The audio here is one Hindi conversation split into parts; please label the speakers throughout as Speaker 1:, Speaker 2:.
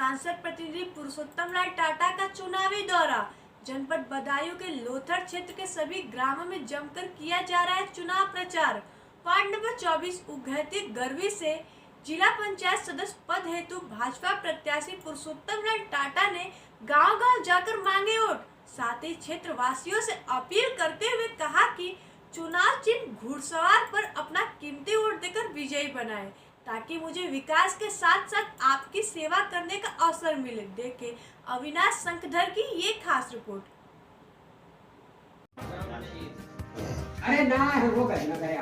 Speaker 1: सांसद प्रतिनिधि पुरुषोत्तम लाल टाटा का चुनावी दौरा। जनपद बदायूं के लोथर क्षेत्र के सभी ग्रामों में जमकर किया जा रहा है चुनाव प्रचार। वार्ड नंबर 24 उघैती गरवी से जिला पंचायत सदस्य पद हेतु भाजपा प्रत्याशी पुरुषोत्तम लाल टाटा ने गांव-गांव जाकर मांगे वोट। साथ ही क्षेत्र वासियों से अपील करते हुए कहा कि चुनाव चिन्ह घुड़सवार पर अपना कीमती वोट देकर विजयी बनाए, ताकि मुझे विकास के साथ साथ आपकी सेवा करने का अवसर मिले। देखें अविनाश शंखधर की ये खास रिपोर्ट।
Speaker 2: अरे ना वो कर ना करे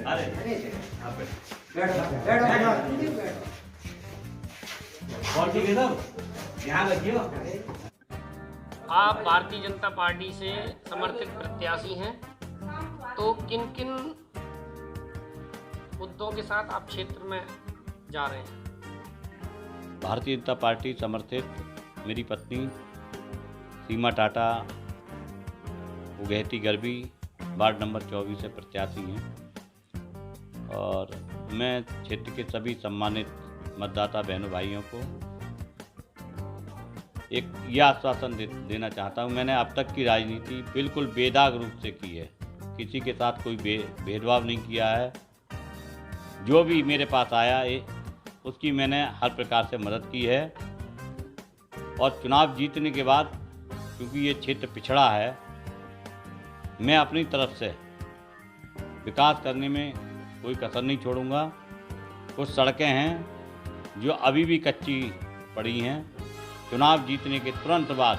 Speaker 2: अरे
Speaker 3: और ठीक है सब, ध्यान रखियो।
Speaker 4: आप भारतीय जनता पार्टी से समर्थित प्रत्याशी हैं, तो किन किन मुद्दों के साथ आप क्षेत्र में जा रहे हैं?
Speaker 3: भारतीय जनता पार्टी समर्थित मेरी पत्नी सीमा टाटा उघैती गरबी वार्ड नंबर 24 से प्रत्याशी हैं और मैं क्षेत्र के सभी सम्मानित मतदाता बहनों भाइयों को एक यह आश्वासन देना चाहता हूं, मैंने अब तक की राजनीति बिल्कुल बेदाग रूप से की है, किसी के साथ कोई भेदभाव नहीं किया है। जो भी मेरे पास आया उसकी मैंने हर प्रकार से मदद की है और चुनाव जीतने के बाद क्योंकि ये क्षेत्र पिछड़ा है, मैं अपनी तरफ से विकास करने में कोई कसर नहीं छोड़ूंगा। कुछ सड़कें हैं जो अभी भी कच्ची पड़ी हैं, चुनाव जीतने के तुरंत बाद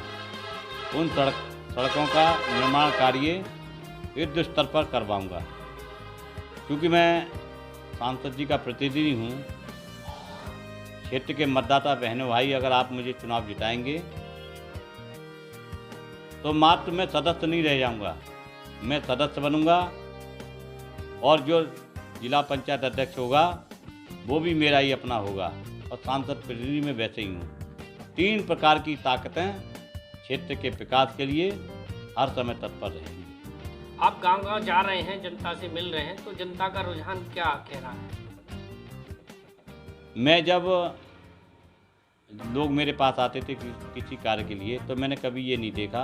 Speaker 3: उन सड़कों का निर्माण कार्य युद्ध स्तर पर करवाऊंगा। क्योंकि मैं सांसद जी का प्रतिनिधि हूँ, क्षेत्र के मतदाता बहनों भाई, अगर आप मुझे चुनाव जिताएंगे तो मात्र मैं सदस्य नहीं रह जाऊंगा, मैं सदस्य बनूंगा और जो जिला पंचायत अध्यक्ष होगा वो भी मेरा ही अपना होगा और सांसद प्रतिनिधि में वैसे ही हूँ। 3 प्रकार की ताकतें क्षेत्र के विकास के लिए हर समय तत्पर रहेंगी।
Speaker 4: आप गांव-गांव जा रहे हैं, जनता से मिल रहे हैं, तो जनता का रुझान क्या कह रहा है?
Speaker 3: मैं जब लोग मेरे पास आते थे किसी कार्य के लिए तो मैंने कभी ये नहीं देखा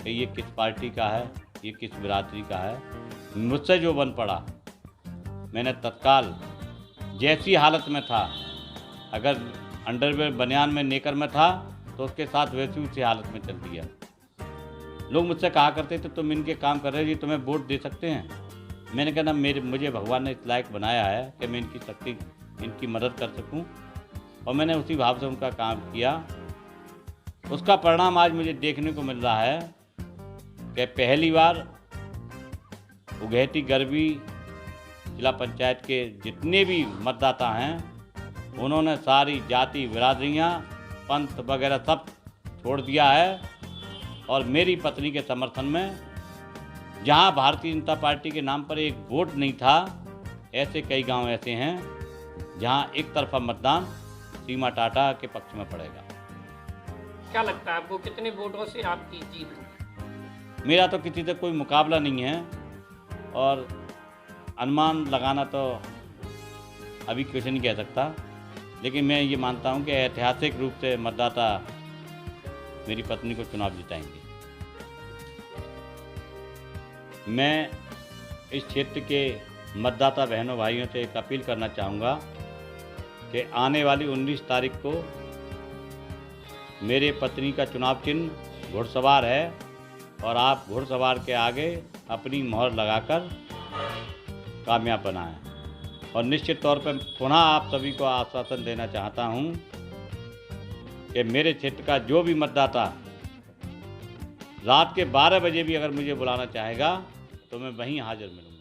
Speaker 3: कि ये किस पार्टी का है, ये किस बिरादरी का है। मुझसे जो बन पड़ा मैंने तत्काल जैसी हालत में था, अगर अंडरवेयर बनियान में नेकर में था तो उसके साथ वैसी उसी हालत में चल दिया। लोग मुझसे कहा करते थे तुम इनके काम कर रहे जी, तुम्हें वोट दे सकते हैं। मैंने कहा ना, मुझे भगवान ने इस लायक बनाया है कि मैं इनकी शक्ति इनकी मदद कर सकूं और मैंने उसी भाव से उनका काम किया। उसका परिणाम आज मुझे देखने को मिल रहा है कि पहली बार उघैती गरबी जिला पंचायत के जितने भी मतदाता हैं उन्होंने सारी जाति बिरादरियाँ पंथ वगैरह सब छोड़ दिया है और मेरी पत्नी के समर्थन में, जहां भारतीय जनता पार्टी के नाम पर एक वोट नहीं था, ऐसे कई गांव ऐसे हैं जहां एक तरफा मतदान सीमा टाटा के पक्ष में पड़ेगा।
Speaker 4: क्या लगता है आपको कितने वोटों से आपकी जीत होगी?
Speaker 3: मेरा तो किसी से कोई मुकाबला नहीं है और अनुमान लगाना तो अभी कुछ नहीं कह सकता, लेकिन मैं ये मानता हूं कि ऐतिहासिक रूप से मतदाता मेरी पत्नी को चुनाव जिताएंगे। मैं इस क्षेत्र के मतदाता बहनों भाइयों से एक अपील करना चाहूँगा कि आने वाली 19 तारीख को मेरे पत्नी का चुनाव चिन्ह घुड़सवार है और आप घुड़सवार के आगे अपनी मोहर लगाकर कामयाब बनाएं। और निश्चित तौर पर पुनः आप सभी को आश्वासन देना चाहता हूं कि मेरे क्षेत्र का जो भी मतदाता रात के 12 बजे भी अगर मुझे बुलाना चाहेगा तो मैं वहीं हाजिर मिलूंगा।